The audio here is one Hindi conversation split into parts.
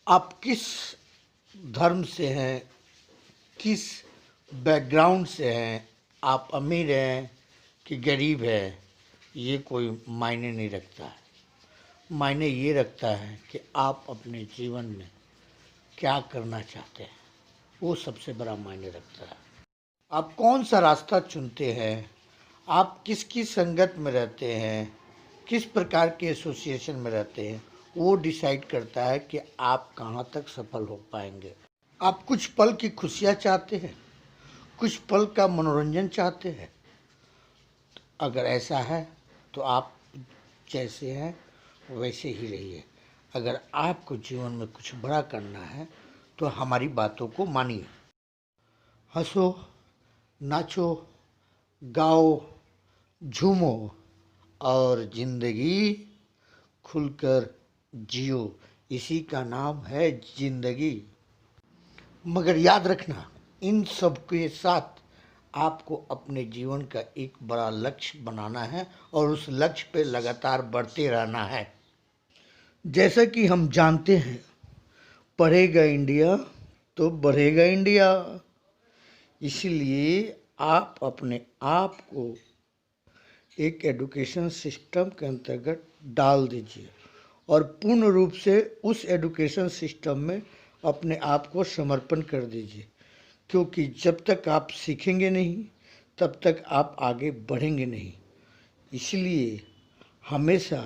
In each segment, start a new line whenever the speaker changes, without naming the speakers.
आप किस धर्म से हैं, किस बैकग्राउंड से हैं, आप अमीर हैं कि गरीब हैं, ये कोई मायने नहीं रखता है। मायने ये रखता है कि आप अपने जीवन में क्या करना चाहते हैं, वो सबसे बड़ा मायने रखता है। आप कौन सा रास्ता चुनते हैं, आप किसकी संगत में रहते हैं, किस प्रकार के एसोसिएशन में रहते हैं, वो डिसाइड करता है कि आप कहाँ तक सफल हो पाएंगे। आप कुछ पल की खुशियाँ चाहते हैं, कुछ पल का मनोरंजन चाहते हैं। अगर ऐसा है तो आप जैसे हैं वैसे ही रहिए। अगर आपको जीवन में कुछ बड़ा करना है तो हमारी बातों को मानिए। हंसो, नाचो, गाओ, झूमो और जिंदगी खुलकर जियो। इसी का नाम है जिंदगी। मगर याद रखना, इन सब के साथ आपको अपने जीवन का एक बड़ा लक्ष्य बनाना है और उस लक्ष्य पे लगातार बढ़ते रहना है। जैसा कि हम जानते हैं, पढ़ेगा इंडिया तो बढ़ेगा इंडिया। इसलिए आप अपने आप को एक एजुकेशन सिस्टम के अंतर्गत डाल दीजिए और पूर्ण रूप से उस एजुकेशन सिस्टम में अपने आप को समर्पण कर दीजिए, क्योंकि जब तक आप सीखेंगे नहीं तब तक आप आगे बढ़ेंगे नहीं। इसलिए हमेशा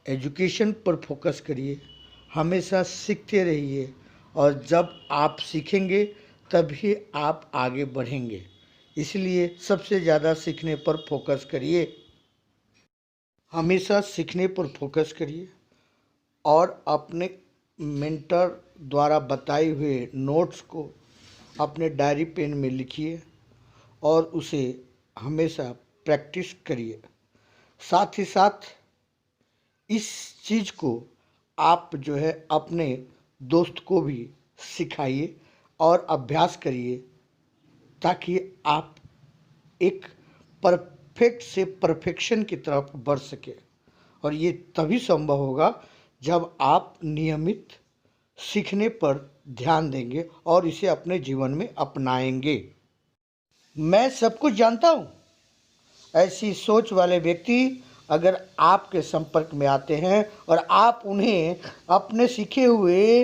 एजुकेशन पर फोकस करिए, हमेशा सीखते रहिए और जब आप सीखेंगे तभी आप आगे बढ़ेंगे। इसलिए सबसे ज़्यादा सीखने पर फोकस करिए, हमेशा सीखने पर फोकस करिए और अपने मेंटर द्वारा बताए हुए नोट्स को अपने डायरी पेन में लिखिए और उसे हमेशा प्रैक्टिस करिए। साथ ही साथ इस चीज़ को आप जो है अपने दोस्त को भी सिखाइए और अभ्यास करिए, ताकि आप एक परफेक्ट से परफेक्शन की तरफ बढ़ सके। और ये तभी संभव होगा जब आप नियमित सीखने पर ध्यान देंगे और इसे अपने जीवन में अपनाएंगे। मैं सब कुछ जानता हूँ, ऐसी सोच वाले व्यक्ति अगर आपके संपर्क में आते हैं और आप उन्हें अपने सीखे हुए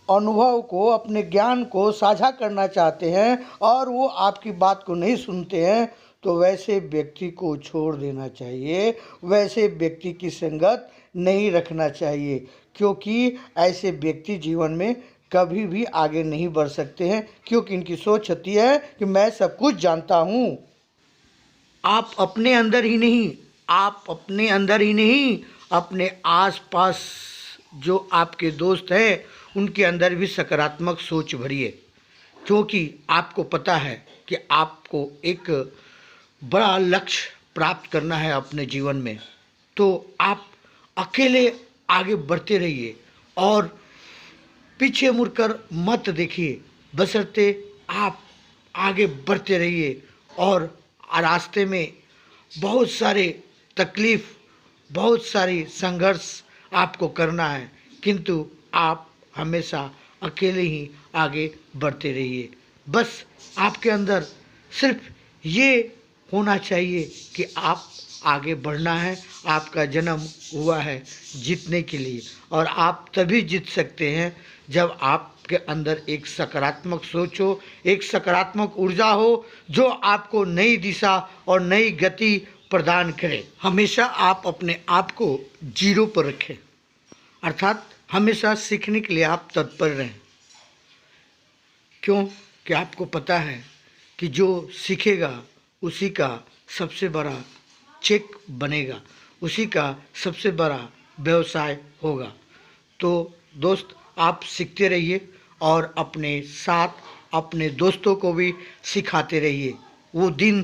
अनुभव को, अपने ज्ञान को साझा करना चाहते हैं और वो आपकी बात को नहीं सुनते हैं, तो वैसे व्यक्ति को छोड़ देना चाहिए, वैसे व्यक्ति की संगत नहीं रखना चाहिए, क्योंकि ऐसे व्यक्ति जीवन में कभी भी आगे नहीं बढ़ सकते हैं, क्योंकि इनकी सोच होती है कि मैं सब कुछ जानता हूँ। आप अपने अंदर ही नहीं, अपने आसपास जो आपके दोस्त हैं उनके अंदर भी सकारात्मक सोच भरिए, क्योंकि आपको पता है कि आपको एक बड़ा लक्ष्य प्राप्त करना है अपने जीवन में। तो आप अकेले आगे बढ़ते रहिए और पीछे मुड़कर मत देखिए, बशर्ते आप आगे बढ़ते रहिए। और रास्ते में बहुत सारे तकलीफ़, बहुत सारी संघर्ष आपको करना है, किंतु आप हमेशा अकेले ही आगे बढ़ते रहिए। बस आपके अंदर सिर्फ ये होना चाहिए कि आप आगे बढ़ना है। आपका जन्म हुआ है जीतने के लिए, और आप तभी जीत सकते हैं जब आपके अंदर एक सकारात्मक सोच हो, एक सकारात्मक ऊर्जा हो, जो आपको नई दिशा और नई गति प्रदान करे। हमेशा आप अपने आप को जीरो पर रखें, अर्थात हमेशा सीखने के लिए आप तत्पर रहें। क्यों? कि आपको पता है कि जो सीखेगा उसी का सबसे बड़ा चेक बनेगा, उसी का सबसे बड़ा व्यवसाय होगा। तो दोस्त, आप सीखते रहिए और अपने साथ अपने दोस्तों को भी सिखाते रहिए। वो दिन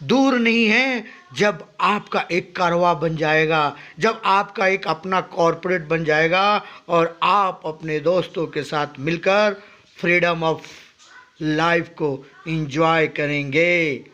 दूर नहीं है जब आपका एक कारवां बन जाएगा, जब आपका एक अपना कॉरपोरेट बन जाएगा और आप अपने दोस्तों के साथ मिलकर फ्रीडम ऑफ लाइफ को एंजॉय करेंगे।